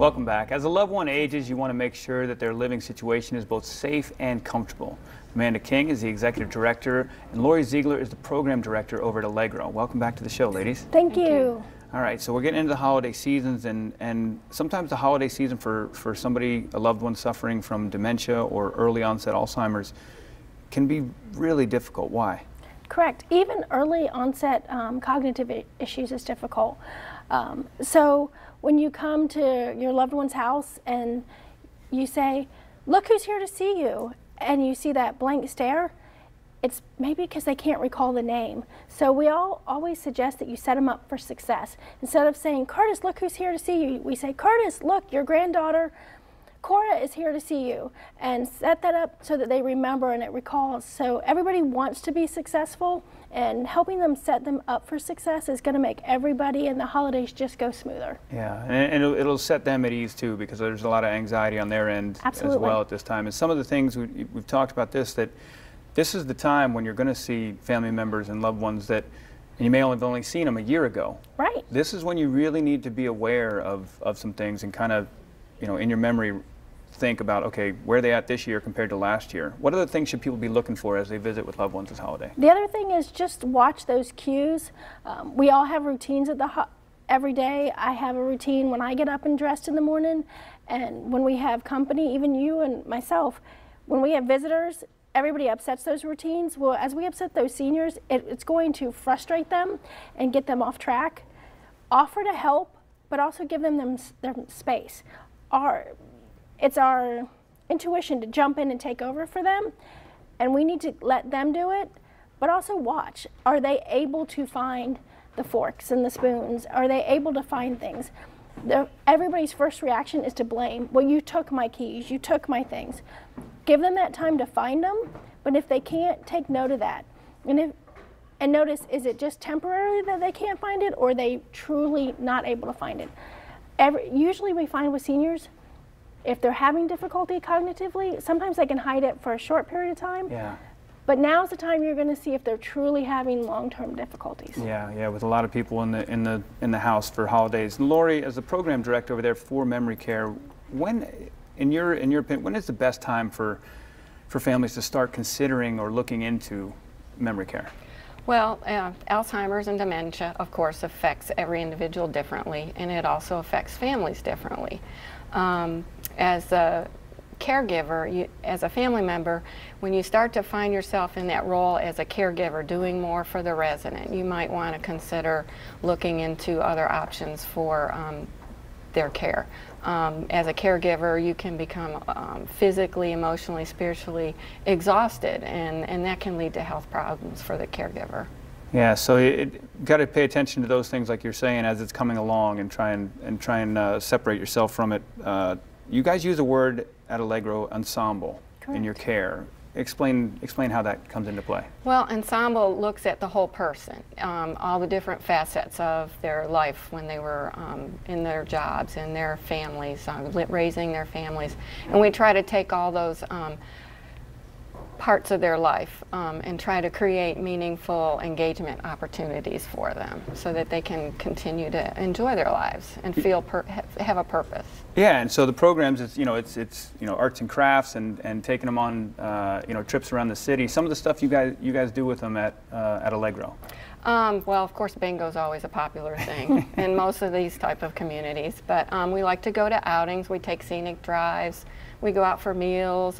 Welcome back. As a loved one ages, you want to make sure that their living situation is both safe and comfortable. Amanda King is the executive director, and Lori Ziegler is the program director over at Allegro. Welcome back to the show, ladies. Thank you. All right, so we're getting into the holiday seasons, and sometimes the holiday season for somebody, a loved one suffering from dementia or early onset Alzheimer's, can be really difficult. Why? Correct. Even early onset cognitive issues is difficult. So when you come to your loved one's house and you say, "Look who's here to see you," and you see that blank stare, it's maybe because they can't recall the name. So we always suggest that you set them up for success. Instead of saying, "Curtis, look who's here to see you," we say, "Curtis, look, your granddaughter Cora is here to see you," and set that up so that they remember and it recalls. So everybody wants to be successful, and helping them set them up for success is going to make everybody in the holidays just go smoother. Yeah, and it'll set them at ease too, because there's a lot of anxiety on their end as well at this time. And some of the things we've talked about that this is the time when you're going to see family members and loved ones that you may have only seen them a year ago. Right. This is when you really need to be aware of some things and kind of, in your memory, think about, okay, where are they at this year compared to last year? What other things should people be looking for as they visit with loved ones this holiday? The other thing is just watch those cues. We all have routines every day. I have a routine when I get up and dressed in the morning, and when we have company, even you and myself, when we have visitors, everybody upsets those routines. Well, as we upset those seniors, it's going to frustrate them and get them off track. Offer to help, but also give them their space. It's our intuition to jump in and take over for them, and we need to let them do it, but also watch. Are they able to find the forks and the spoons? Are they able to find things? Everybody's first reaction is to blame. Well, you took my keys, you took my things. Give them that time to find them, but if they can't, take note of that. And notice, is it just temporarily that they can't find it, or are they truly not able to find it? Usually we find with seniors, if they're having difficulty cognitively, sometimes they can hide it for a short period of time. Yeah. But now's the time you're going to see if they're truly having long-term difficulties. Yeah, with a lot of people in the house for holidays. Lori, as the program director over there for memory care, when, in your opinion, when is the best time for families to start considering or looking into memory care? Well, Alzheimer's and dementia, of course, affects every individual differently, and it also affects families differently. As a caregiver, as a family member, when you start to find yourself in that role as a caregiver, doing more for the resident, you might want to consider looking into other options for their care. As a caregiver, you can become physically, emotionally, spiritually exhausted, and that can lead to health problems for the caregiver. Yeah, so you got to pay attention to those things, like you're saying, as it's coming along, and try and separate yourself from it. You guys use a word at Allegro, ensemble. Correct. In your care. Explain how that comes into play. Well, ensemble looks at the whole person, all the different facets of their life when they were in their jobs, in their families, raising their families, and we try to take all those parts of their life and try to create meaningful engagement opportunities for them so that they can continue to enjoy their lives and feel have a purpose. Yeah, and so the programs, it's arts and crafts and taking them on trips around the city. Some of the stuff you guys do with them at Allegro. Well, of course, bingo is always a popular thing in most of these type of communities, but we like to go to outings. We take scenic drives. We go out for meals.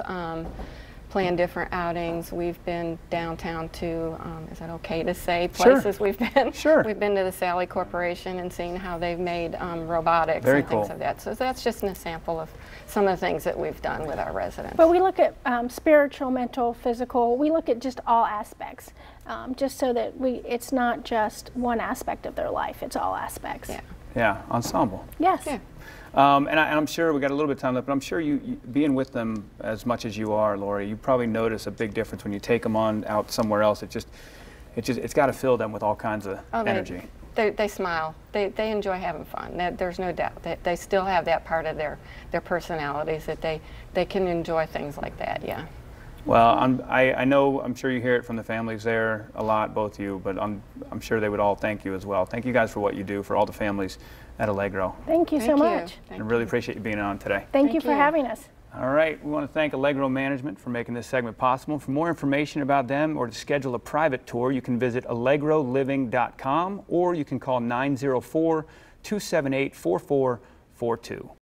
Plan different outings. We've been downtown to, is that okay to say, places Sure. we've been? Sure. We've been to the Sally Corporation and seen how they've made robotics Very and things cool. of that. So that's just an example of some of the things that we've done with our residents. But we look at spiritual, mental, physical. We look at just all aspects, just so that it's not just one aspect of their life. It's all aspects. Yeah. Yeah, ensemble. Yes. Yeah. And I'm sure we got a little bit of time left, but I'm sure you being with them as much as you are, Lori, you probably notice a big difference when you take them on out somewhere else. It's got to fill them with all kinds of energy. They smile. They enjoy having fun. There's no doubt that they still have that part of their personalities, that they can enjoy things like that. Yeah. Well, I'm sure you hear it from the families there a lot, both of you, but I'm sure they would all thank you as well. Thank you guys for what you do for all the families at Allegro. Thank you so much. I really appreciate you being on today. Thank you for having us. All right, we want to thank Allegro Management for making this segment possible. For more information about them or to schedule a private tour, you can visit allegroliving.com or you can call 904-278-4442.